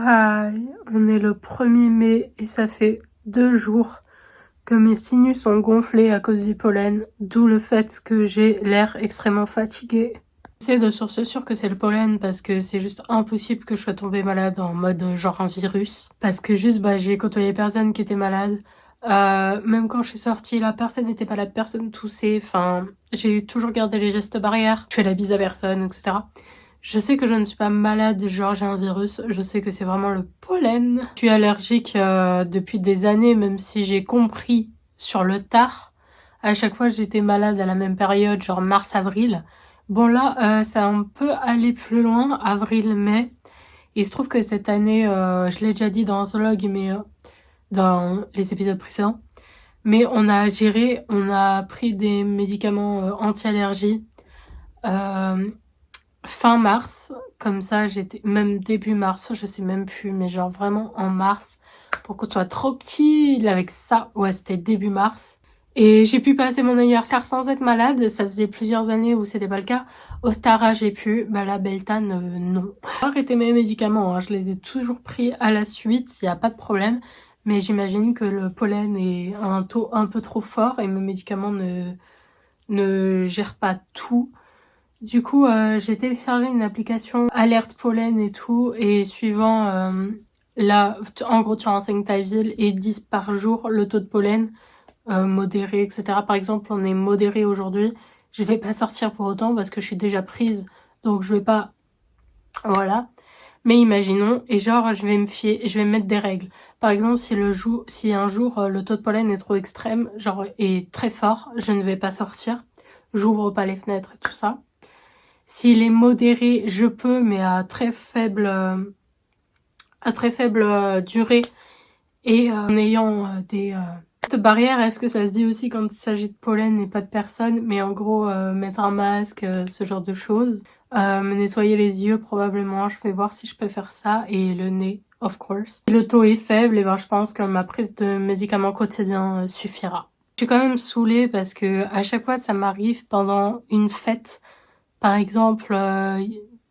Hi, on est le 1er mai et ça fait 2 jours que mes sinus ont gonflé à cause du pollen, d'où le fait que j'ai l'air extrêmement fatiguée. C'est de source sûre que c'est le pollen parce que c'est juste impossible que je sois tombée malade en mode genre un virus. Parce que juste j'ai côtoyé personne qui était malade. Même quand je suis sortie là, personne n'était malade, personne toussait. Enfin, j'ai toujours gardé les gestes barrières. Je fais la bise à personne, etc. Je sais que je ne suis pas malade, genre j'ai un virus, je sais que c'est vraiment le pollen. Je suis allergique depuis des années, même si j'ai compris sur le tard. À chaque fois j'étais malade à la même période, genre mars-avril. Bon là, ça a un peu allé plus loin, avril-mai. Il se trouve que cette année, je l'ai déjà dit dans un vlog, mais dans les épisodes précédents, mais on a pris des médicaments anti-allergie. Fin mars, comme ça j'étais, même début mars, je sais même plus, mais genre vraiment en mars, pour qu'on soit tranquille avec ça. Ouais, c'était début mars. Et j'ai pu passer mon anniversaire sans être malade, ça faisait plusieurs années où c'était pas le cas. Ostara j'ai pu, la Beltane non. J'ai arrêté mes médicaments, hein. Je les ai toujours pris à la suite, il y a pas de problème. Mais j'imagine que le pollen est à un taux un peu trop fort et mes médicaments ne gèrent pas tout. Du coup, j'ai téléchargé une application alerte pollen et tout, et suivant là, en gros tu renseignes ta ville et ils disent par jour le taux de pollen, modéré, etc. Par exemple, on est modéré aujourd'hui, je vais pas sortir pour autant parce que je suis déjà prise, donc je vais pas, voilà. Mais imaginons, et genre je vais me mettre des règles. Par exemple, si un jour le taux de pollen est trop extrême, genre est très fort, je ne vais pas sortir, j'ouvre pas les fenêtres et tout ça. S'il est modéré, je peux, mais à très faible durée et en ayant des barrières. Est-ce que ça se dit aussi quand il s'agit de pollen et pas de personne? Mais en gros, mettre un masque, ce genre de choses. Me nettoyer les yeux probablement, je vais voir si je peux faire ça. Et le nez, of course. Si le taux est faible, et je pense que ma prise de médicaments quotidiens suffira. Je suis quand même saoulée parce que à chaque fois ça m'arrive pendant une fête. Par exemple,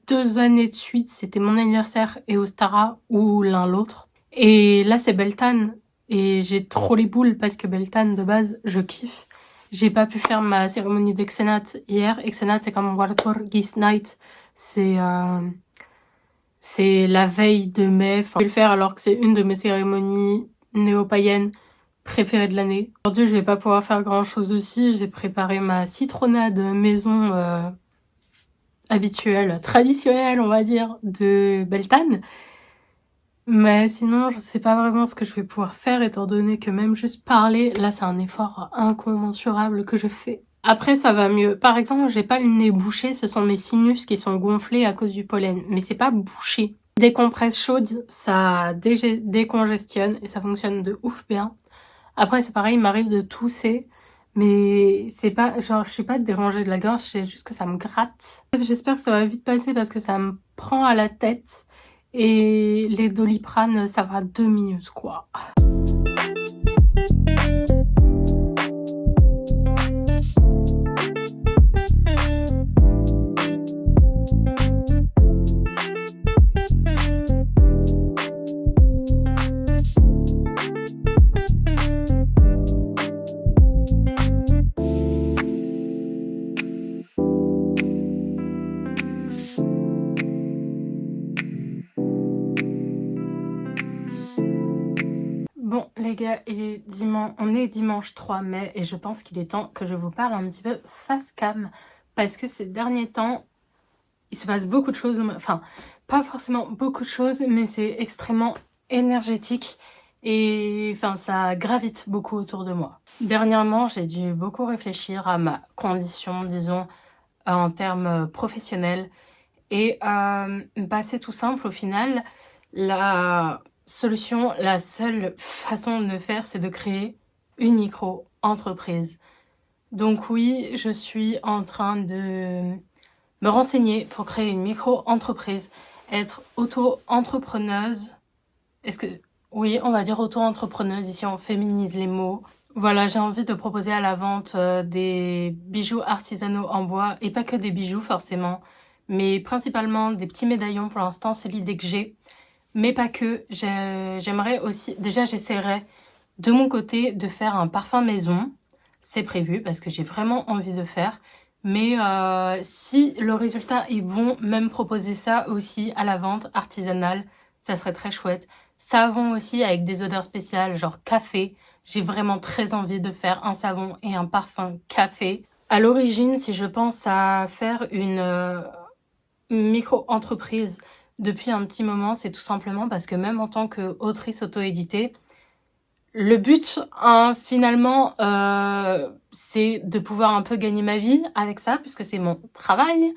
2 années de suite, c'était mon anniversaire et Ostara, ou l'un l'autre. Et là, c'est Beltane. Et j'ai trop les boules parce que Beltane, de base, je kiffe. J'ai pas pu faire ma cérémonie d'Exenat hier. Exenat, c'est comme Wartor Gis Night. C'est la veille de mai. Enfin, je vais le faire alors que c'est une de mes cérémonies néo-païennes préférées de l'année. Aujourd'hui, je vais pas pouvoir faire grand chose aussi. J'ai préparé ma citronnade maison habituelle, traditionnelle, on va dire, de Beltane. Mais sinon, je sais pas vraiment ce que je vais pouvoir faire, étant donné que même juste parler, là, c'est un effort incommensurable que je fais. Après, ça va mieux. Par exemple, j'ai pas le nez bouché, ce sont mes sinus qui sont gonflés à cause du pollen. Mais c'est pas bouché. Des compresses chaudes, ça décongestionne et ça fonctionne de ouf bien. Après, c'est pareil, il m'arrive de tousser. Mais c'est pas, genre, je suis pas dérangée de la gorge, c'est juste que ça me gratte. J'espère que ça va vite passer parce que ça me prend à la tête. Et les Doliprane, ça va 2 minutes, quoi. Bon les gars, on est dimanche 3 mai et je pense qu'il est temps que je vous parle un petit peu face cam parce que ces derniers temps, il se passe beaucoup de choses, enfin pas forcément beaucoup de choses, mais c'est extrêmement énergétique et enfin ça gravite beaucoup autour de moi. Dernièrement, j'ai dû beaucoup réfléchir à ma condition, disons, en termes professionnels et c'est tout simple au final. La solution, la seule façon de le faire, c'est de créer une micro-entreprise. Donc oui, je suis en train de me renseigner pour créer une micro-entreprise, être auto-entrepreneuse. Est-ce que... Oui, on va dire auto-entrepreneuse, ici on féminise les mots. Voilà, j'ai envie de proposer à la vente des bijoux artisanaux en bois, et pas que des bijoux forcément, mais principalement des petits médaillons pour l'instant, c'est l'idée que j'ai. mais pas que. J'aimerais aussi, déjà j'essaierai de mon côté de faire un parfum maison. C'est prévu parce que j'ai vraiment envie de faire. Mais si le résultat est bon, même proposer ça aussi à la vente artisanale, ça serait très chouette. Savon aussi avec des odeurs spéciales, genre café. J'ai vraiment très envie de faire un savon et un parfum café. À l'origine, si je pense à faire une micro-entreprise depuis un petit moment, c'est tout simplement parce que même en tant qu'autrice auto-éditée, le but, hein, finalement, c'est de pouvoir un peu gagner ma vie avec ça, puisque c'est mon travail.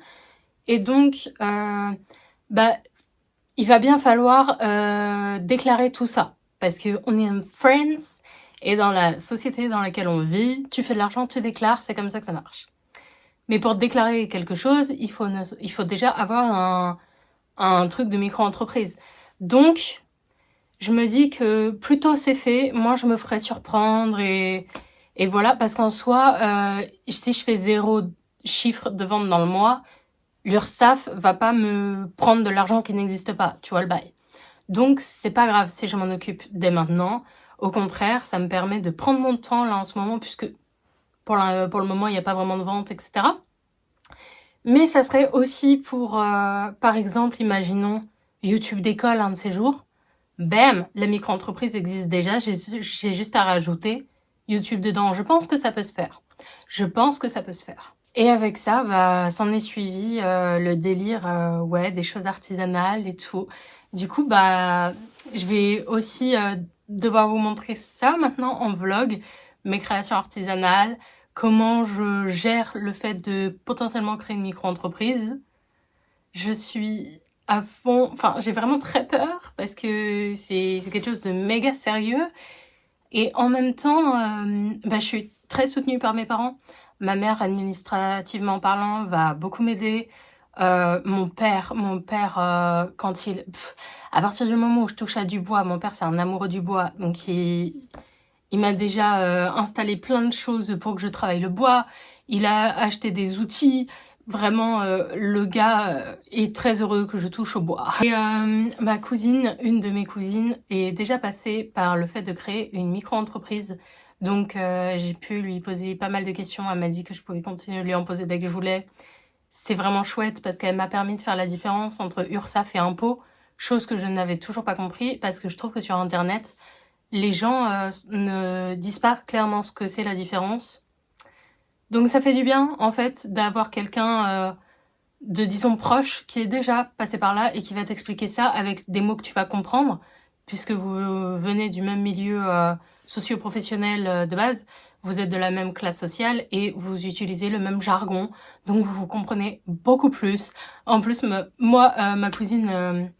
Et donc, bah, il va bien falloir déclarer tout ça. Parce qu'on est en France, et dans la société dans laquelle on vit, tu fais de l'argent, tu déclares, c'est comme ça que ça marche. Mais pour déclarer quelque chose, il faut déjà avoir un truc de micro-entreprise. Donc, je me dis que plus tôt c'est fait, moins je me ferai surprendre et voilà, parce qu'en soi, si je fais 0 chiffre de vente dans le mois, l'URSSAF va pas me prendre de l'argent qui n'existe pas, tu vois le bail. Donc c'est pas grave si je m'en occupe dès maintenant. Au contraire, ça me permet de prendre mon temps là en ce moment, puisque pour le moment il n'y a pas vraiment de vente, etc. Mais ça serait aussi pour, par exemple, imaginons YouTube d'école un de ces jours. Bam, la micro-entreprise existe déjà, j'ai juste à rajouter YouTube dedans. Je pense que ça peut se faire. Je pense que ça peut se faire. Et avec ça, bah, s'en est suivi le délire, ouais, des choses artisanales et tout. Du coup, bah, je vais aussi devoir vous montrer ça maintenant en vlog, mes créations artisanales, comment je gère le fait de potentiellement créer une micro-entreprise. Je suis à fond, enfin j'ai vraiment très peur parce que c'est quelque chose de méga sérieux et en même temps bah, je suis très soutenue par mes parents. Ma mère, administrativement parlant, va beaucoup m'aider. Mon père quand à partir du moment où je touche à du bois, mon père c'est un amoureux du bois, donc il m'a déjà installé plein de choses pour que je travaille le bois. Il a acheté des outils. Vraiment, le gars est très heureux que je touche au bois. Et ma cousine, une de mes cousines, est déjà passée par le fait de créer une micro-entreprise. Donc j'ai pu lui poser pas mal de questions. Elle m'a dit que je pouvais continuer de lui en poser dès que je voulais. C'est vraiment chouette parce qu'elle m'a permis de faire la différence entre URSSAF et impôts, chose que je n'avais toujours pas compris parce que je trouve que sur Internet, les gens ne disent pas clairement ce que c'est la différence. Donc ça fait du bien, en fait, d'avoir quelqu'un de, disons, proche qui est déjà passé par là et qui va t'expliquer ça avec des mots que tu vas comprendre, puisque vous venez du même milieu socio-professionnel de base, vous êtes de la même classe sociale et vous utilisez le même jargon, donc vous vous comprenez beaucoup plus. En plus, ma cousine...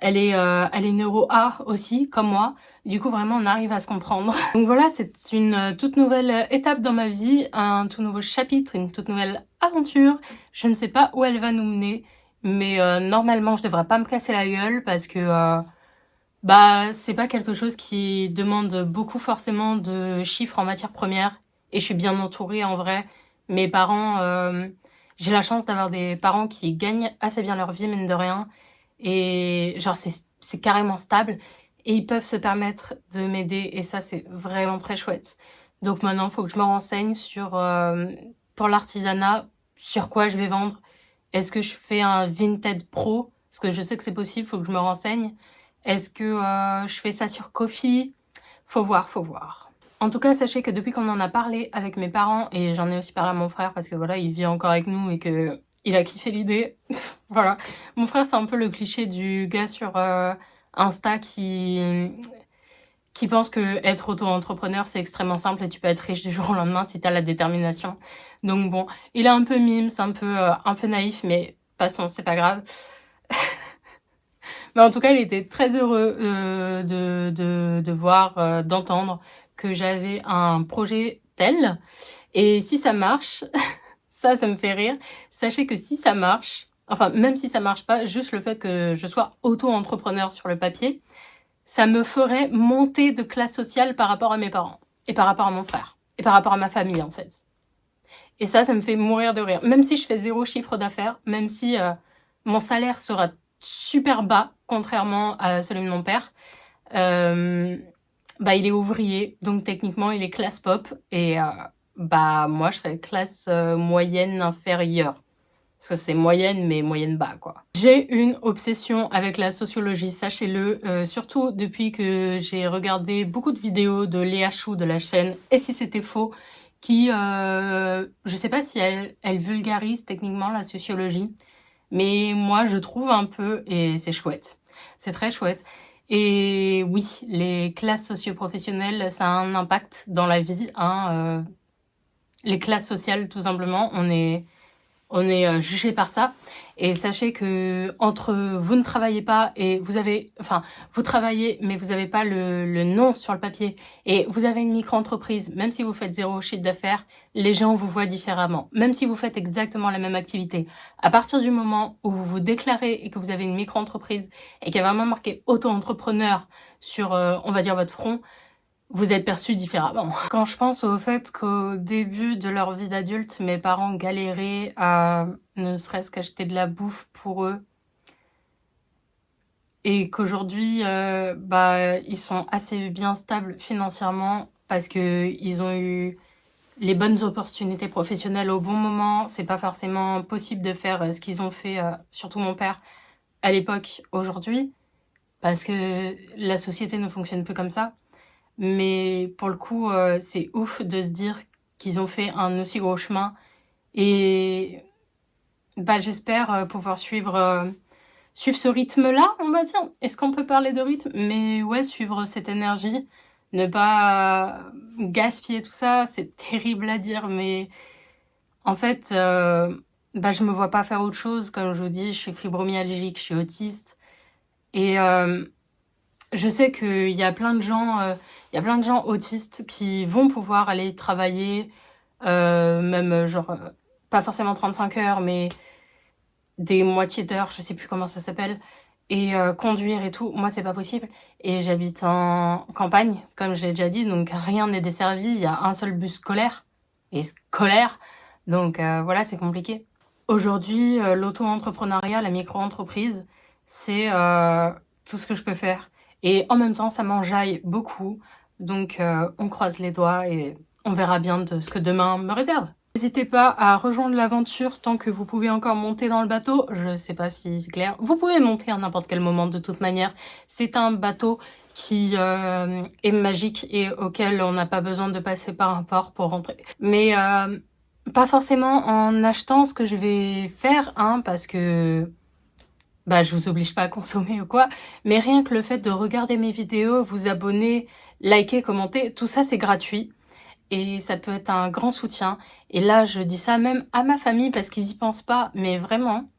elle est neuro A aussi, comme moi. Du coup, vraiment, on arrive à se comprendre. Donc voilà, c'est une toute nouvelle étape dans ma vie, un tout nouveau chapitre, une toute nouvelle aventure. Je ne sais pas où elle va nous mener, mais normalement, je devrais pas me casser la gueule parce que bah c'est pas quelque chose qui demande beaucoup forcément de chiffres en matière première. Et je suis bien entourée en vrai. Mes parents, j'ai la chance d'avoir des parents qui gagnent assez bien leur vie, mine de rien. Et genre, c'est carrément stable. Et ils peuvent se permettre de m'aider. Et ça, c'est vraiment très chouette. Donc maintenant, il faut que je me renseigne sur, pour l'artisanat, sur quoi je vais vendre. Est-ce que je fais un Vinted Pro? Parce que je sais que c'est possible, il faut que je me renseigne. Est-ce que je fais ça sur Ko-fi? Faut voir, faut voir. En tout cas, sachez que depuis qu'on en a parlé avec mes parents, et j'en ai aussi parlé à mon frère parce que voilà, il vit encore avec nous et que il a kiffé l'idée. Voilà. Mon frère, c'est un peu le cliché du gars sur Insta qui pense que être auto-entrepreneur, c'est extrêmement simple et tu peux être riche du jour au lendemain si t'as la détermination. Donc bon, il est un peu mime, c'est un peu naïf, mais passons, c'est pas grave. Mais en tout cas, il était très heureux de voir, d'entendre que j'avais un projet tel. Et si ça marche, ça me fait rire. Sachez que si ça marche, enfin, même si ça marche pas, juste le fait que je sois auto-entrepreneur sur le papier, ça me ferait monter de classe sociale par rapport à mes parents. Et par rapport à mon frère. Et par rapport à ma famille, en fait. Et ça me fait mourir de rire. Même si je fais 0 chiffre d'affaires, même si mon salaire sera super bas, contrairement à celui de mon père. Il est ouvrier, donc techniquement il est classe pop, et moi je serais classe moyenne inférieure. Parce que c'est moyenne, mais moyenne bas, quoi. J'ai une obsession avec la sociologie, sachez-le, surtout depuis que j'ai regardé beaucoup de vidéos de Léa Chou de la chaîne Et si c'était faux, qui, je sais pas si elle vulgarise techniquement la sociologie, mais moi je trouve un peu, et c'est chouette. C'est très chouette. Et oui, les classes socio-professionnelles, ça a un impact dans la vie, hein. Les classes sociales, tout simplement, on est jugé par ça. Et sachez que entre vous ne travaillez pas et vous travaillez mais vous n'avez pas le nom sur le papier et vous avez une micro-entreprise, même si vous faites 0 chiffre d'affaires, les gens vous voient différemment. Même si vous faites exactement la même activité. À partir du moment où vous vous déclarez et que vous avez une micro-entreprise et qu'il y a vraiment marqué auto-entrepreneur sur, on va dire, votre front, vous êtes perçu différemment. Quand je pense au fait qu'au début de leur vie d'adulte, mes parents galéraient à ne serait-ce qu'acheter de la bouffe pour eux, et qu'aujourd'hui, ils sont assez bien stables financièrement parce que ils ont eu les bonnes opportunités professionnelles au bon moment. C'est pas forcément possible de faire ce qu'ils ont fait, surtout mon père, à l'époque, aujourd'hui, parce que la société ne fonctionne plus comme ça. Mais pour le coup, c'est ouf de se dire qu'ils ont fait un aussi gros chemin. Et j'espère pouvoir suivre ce rythme-là, on va dire. Est-ce qu'on peut parler de rythme? Mais ouais, suivre cette énergie, ne pas gaspiller tout ça, c'est terrible à dire, mais en fait, je me vois pas faire autre chose. Comme je vous dis, je suis fibromyalgique, je suis autiste. Et je sais qu'il y a plein de gens, autistes qui vont pouvoir aller travailler, même pas forcément 35 heures, mais des moitiés d'heures, je sais plus comment ça s'appelle, et conduire et tout. Moi, c'est pas possible. Et j'habite en campagne, comme je l'ai déjà dit, donc rien n'est desservi. Il y a un seul bus scolaire, et scolaire, donc voilà, c'est compliqué. Aujourd'hui, l'auto-entrepreneuriat, la micro-entreprise, c'est tout ce que je peux faire. Et en même temps, ça m'enjaille beaucoup. Donc, on croise les doigts et on verra bien de ce que demain me réserve. N'hésitez pas à rejoindre l'aventure tant que vous pouvez encore monter dans le bateau. Je sais pas si c'est clair. Vous pouvez monter à n'importe quel moment de toute manière. C'est un bateau qui est magique et auquel on n'a pas besoin de passer par un port pour rentrer. Mais pas forcément en achetant ce que je vais faire, hein, parce que je vous oblige pas à consommer ou quoi, mais rien que le fait de regarder mes vidéos, vous abonner, liker, commenter, tout ça c'est gratuit et ça peut être un grand soutien. Et là, je dis ça même à ma famille parce qu'ils y pensent pas, mais vraiment,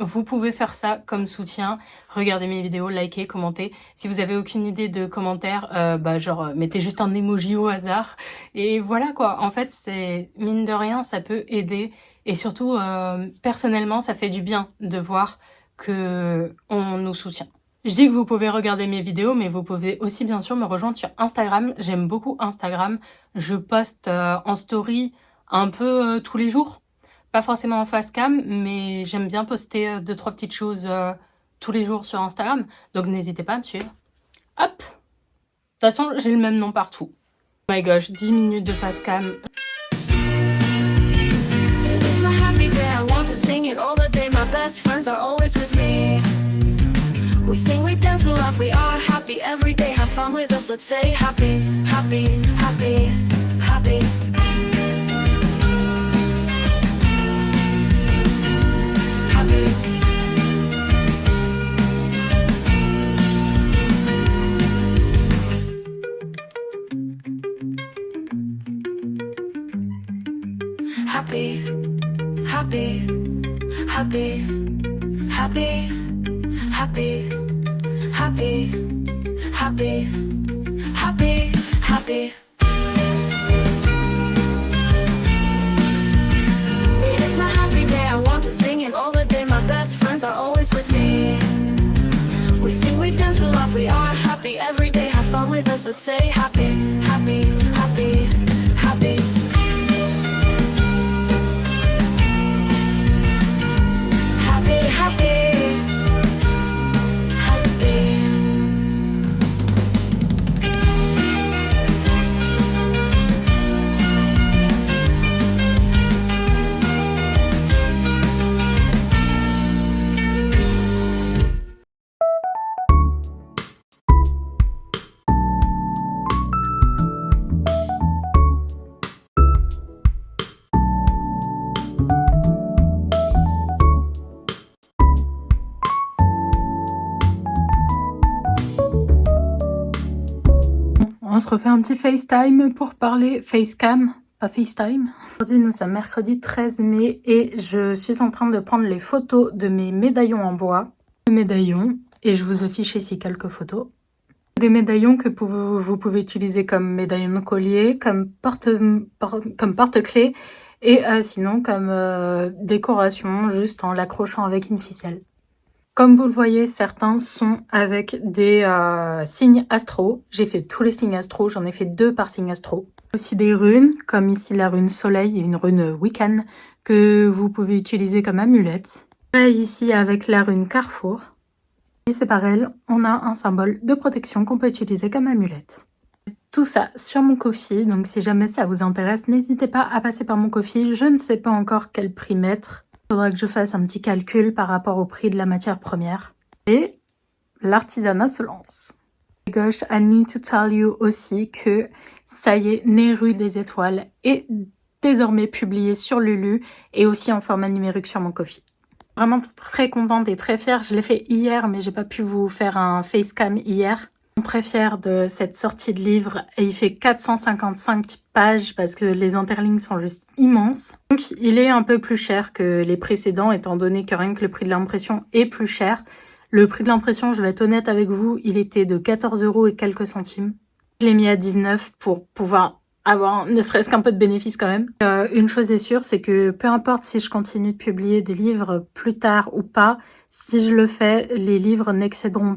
vous pouvez faire ça comme soutien. Regardez mes vidéos, likez, commentez. Si vous avez aucune idée de commentaire, mettez juste un emoji au hasard. Et voilà quoi, en fait, c'est mine de rien, ça peut aider. Et surtout, personnellement, ça fait du bien de voir que on nous soutient. Je dis que vous pouvez regarder mes vidéos, mais vous pouvez aussi bien sûr me rejoindre sur Instagram. J'aime beaucoup Instagram. Je poste en story un peu tous les jours. Pas forcément en face cam, mais j'aime bien poster 2-3 petites choses tous les jours sur Instagram. Donc n'hésitez pas à me suivre. Hop! De toute façon, j'ai le même nom partout. Oh my gosh, 10 minutes de face cam. We sing, we dance, we laugh, we are happy every day. Have fun with us, let's say happy, happy, happy, happy. Happy. Happy, happy, happy, happy. Happy, happy, happy, happy, happy. It is my happy day, I want to sing it all the day. My best friends are always with me. We sing, we dance, we laugh, we are happy every day. Have fun with us, let's say happy, happy, happy, happy. Happy, happy. on se refait un petit FaceTime pour parler. Facecam, pas FaceTime. Aujourd'hui, nous sommes mercredi 13 mai et je suis en train de prendre les photos de mes médaillons en bois. Médaillons, et je vous affiche ici quelques photos. Des médaillons que vous pouvez utiliser comme médaillon de collier, comme porte-clés et sinon comme décoration, juste en l'accrochant avec une ficelle. Comme vous le voyez, certains sont avec des signes astro. J'ai fait tous les signes astro, j'en ai fait 2 par signe astro. Aussi des runes, comme ici la rune soleil et une rune Wiccan, que vous pouvez utiliser comme amulette. Pareil ici avec la rune Carrefour. Et c'est pareil, on a un symbole de protection qu'on peut utiliser comme amulette. Tout ça sur mon Ko-fi, donc si jamais ça vous intéresse, n'hésitez pas à passer par mon Ko-fi. Je ne sais pas encore quel prix mettre. Il faudra que je fasse un petit calcul par rapport au prix de la matière première. Et l'artisanat se lance. À gauche, I need to tell you aussi que ça y est, Neru des étoiles est désormais publié sur Lulu et aussi en format numérique sur mon Ko-fi. Vraiment très contente et très fière. Je l'ai fait hier, mais j'ai pas pu vous faire un facecam hier. Je suis très fière de cette sortie de livre et il fait 455 pages parce que les interlignes sont juste immenses. Donc il est un peu plus cher que les précédents étant donné que rien que le prix de l'impression est plus cher. Le prix de l'impression, je vais être honnête avec vous, il était de 14 € et quelques centimes. Je l'ai mis à 19 pour pouvoir avoir ne serait-ce qu'un peu de bénéfice quand même. Une chose est sûre, c'est que peu importe si je continue de publier des livres plus tard ou pas, si je le fais, les livres n'excéderont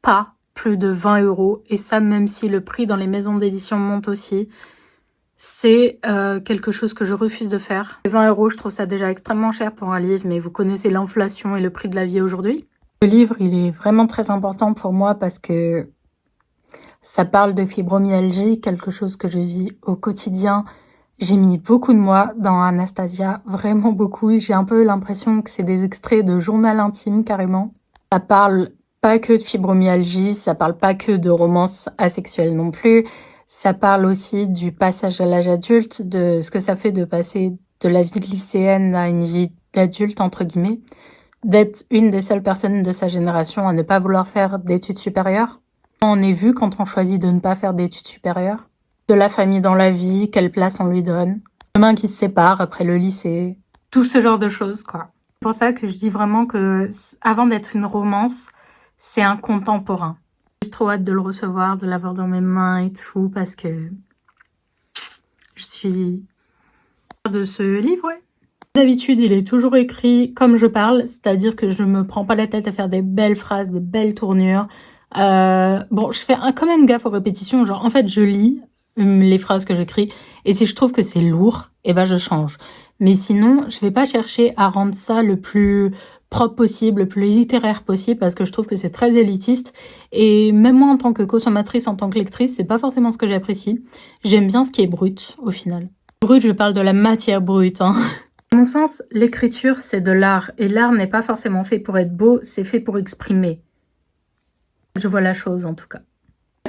pas plus de 20 € et ça même si le prix dans les maisons d'édition monte aussi. C'est quelque chose que je refuse de faire. 20 €, je trouve ça déjà extrêmement cher pour un livre, mais vous connaissez l'inflation et le prix de la vie aujourd'hui. Le livre, il est vraiment très important pour moi parce que ça parle de fibromyalgie, quelque chose que je vis au quotidien. J'ai mis beaucoup de moi dans Anastasia, vraiment beaucoup. J'ai un peu l'impression que c'est des extraits de journal intime carrément. Ça parle pas que de fibromyalgie, ça parle pas que de romance asexuelle non plus. Ça parle aussi du passage à l'âge adulte, de ce que ça fait de passer de la vie de lycéenne à une vie d'adulte, entre guillemets. D'être une des seules personnes de sa génération à ne pas vouloir faire d'études supérieures. On est vu quand on choisit de ne pas faire d'études supérieures. De la famille dans la vie, quelle place on lui donne. Demain qui se sépare après le lycée. Tout ce genre de choses, quoi. C'est pour ça que je dis vraiment que, avant d'être une romance, c'est un contemporain. J'ai trop hâte de le recevoir, de l'avoir dans mes mains et tout, parce que je suis fière de ce livre, ouais. D'habitude, il est toujours écrit comme je parle, c'est-à-dire que je ne me prends pas la tête à faire des belles phrases, des belles tournures. Bon, je fais quand même gaffe aux répétitions, genre en fait je lis les phrases que j'écris et si je trouve que c'est lourd, eh ben je change. Mais sinon, je vais pas chercher à rendre ça le plus propre possible, le plus littéraire possible parce que je trouve que c'est très élitiste et même moi en tant que consommatrice, en tant que lectrice, c'est pas forcément ce que j'apprécie. J'aime bien ce qui est brut au final. Brut, je parle de la matière brute, hein. À mon sens, l'écriture c'est de l'art et l'art n'est pas forcément fait pour être beau, c'est fait pour exprimer. Je vois la chose en tout cas.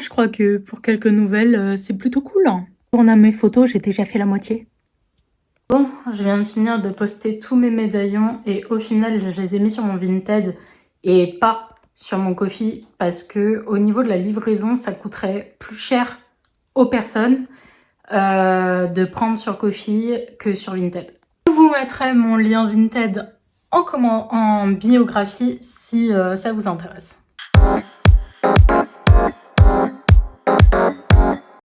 Je crois que pour quelques nouvelles, c'est plutôt cool. Hein. Pour mes photos, j'ai déjà fait la moitié. Bon, je viens de finir de poster tous mes médaillons et au final, je les ai mis sur mon Vinted et pas sur mon Ko-fi parce que au niveau de la livraison, ça coûterait plus cher aux personnes de prendre sur Ko-fi que sur Vinted. Je vous mettrai mon lien Vinted en biographie si ça vous intéresse.